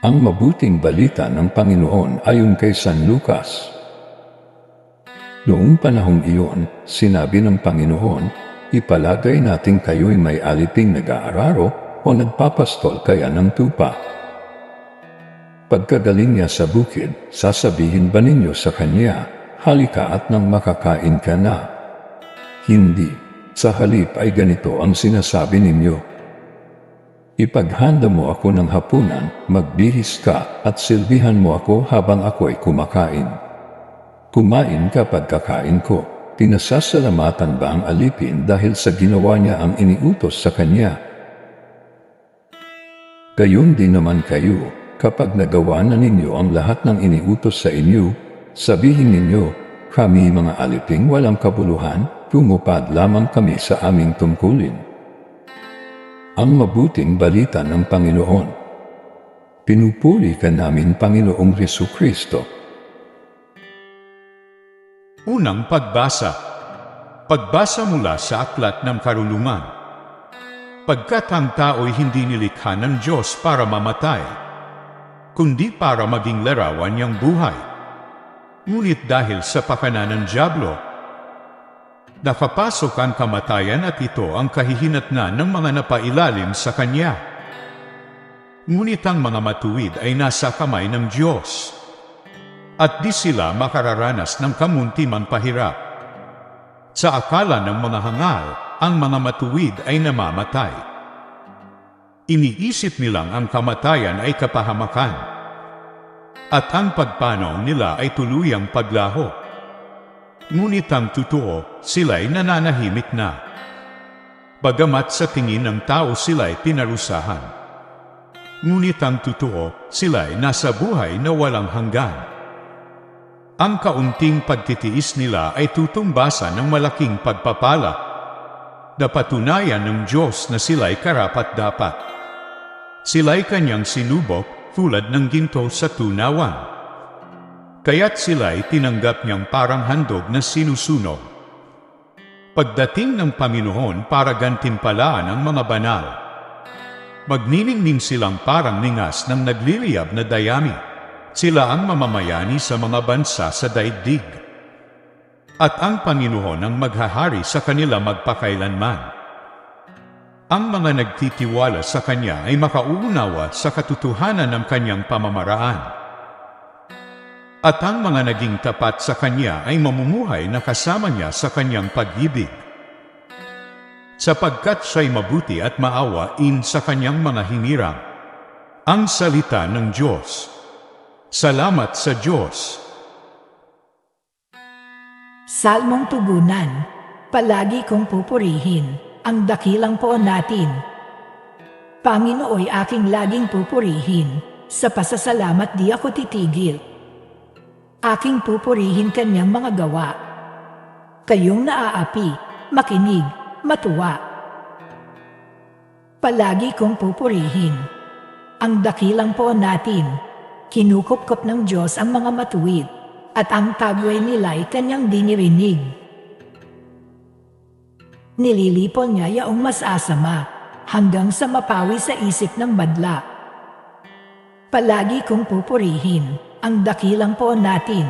Ang mabuting balita ng Panginoon ayon kay San Lucas. Noong panahong iyon, sinabi ng Panginoon, ipalagay natin kayo'y may aliping nag-aararo o nagpapastol kaya ng tupa. Pagkagaling niya sa bukid, sasabihin ba ninyo sa kanya, halika at nang makakain ka na? Hindi, sa halip ay ganito ang sinasabi ninyo. Ipaghanda mo ako ng hapunan, magbihis ka, at silbihan mo ako habang ako'y kumakain. Kumain ka pagkakain ko. Pinasasalamatan ba ang alipin dahil sa ginawa niya ang iniutos sa kanya? Gayon din naman kayo, kapag nagawa na ninyo ang lahat ng iniutos sa inyo, sabihin ninyo, kami mga aliping walang kabuluhan, tumupad lamang kami sa aming tungkulin. Ang mabuting balita ng Panginoon. Pinupuri ka namin, Panginoong Jesucristo. Unang pagbasa. Pagbasa mula sa Aklat ng Karunungan. Pagkat ang tao'y hindi nilikha ng Diyos para mamatay, kundi para maging larawan niyang buhay. Ngunit dahil sa pakana ng dyablo, nakapasok ang kamatayan at ito ang kahihinatnan ng mga napailalim sa Kanya. Ngunit ang mga matuwid ay nasa kamay ng Diyos, at di sila makararanas ng kamuntimang pahirap. Sa akala ng mga hangal, ang mga matuwid ay namamatay. Iniisip nilang ang kamatayan ay kapahamakan, at ang pagpanaw nila ay tuluyang paglaho. Ngunit ang totoo, sila'y nananahimik na. Bagamat sa tingin ng tao sila'y pinarusahan. Ngunit ang totoo, sila'y nasa buhay na walang hanggan. Ang kaunting pagtitiis nila ay tutumbasan ng malaking pagpapala. Napatunayan ng Diyos na sila'y karapat-dapat. Sila'y kanyang sinubok tulad ng ginto sa tunawan. Kaya't sila'y tinanggap niyang parang handog na sinusunog. Pagdating ng Panginoon para gantimpalaan ang mga banal, magniningning silang parang ningas ng nagliliyab na dayami. Sila ang mamamayani sa mga bansa sa daigdig. At ang Panginoon ang maghahari sa kanila magpakailanman. Ang mga nagtitiwala sa Kanya ay makauunawa sa katotohanan ng Kanyang pamamaraan. At ang mga naging tapat sa Kanya ay mamumuhay na kasama Niya sa Kanyang pag-ibig. Sapagkat Siya'y mabuti at maawain sa Kanyang mga hinirang. Ang salita ng Diyos. Salamat sa Diyos. Salmong tugunan. Palagi kong pupurihin ang dakilang poon natin. Panginooy aking laging pupurihin, sa pasasalamat di ako titigil. Aking pupurihin kanyang mga gawa. Kayong naaapi, makinig, matuwa. Palagi kong pupurihin ang dakilang poon natin. Kinukupkop ng Diyos ang mga matuwid, at ang tagway nila'y kanyang dinirinig. Nililipol niya yaong masasama, hanggang sa mapawi sa isip ng badla. Palagi kong pupurihin ang dakilang poon natin.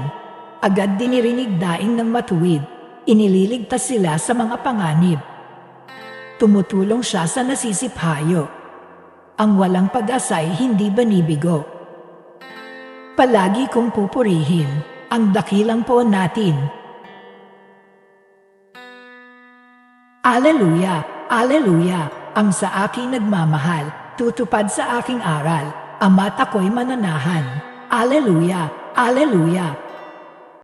Agad dinirinig daing ng matuwid, inililigtas sila sa mga panganib. Tumutulong siya sa nasisiphayo. Ang walang pag-asa'y hindi banibigo. Palagi kong pupurihin ang dakilang poon natin. Aleluya, aleluya, ang sa aking nagmamahal, tutupad sa aking aral, ama't ako'y mananahan. Aleluya, aleluya,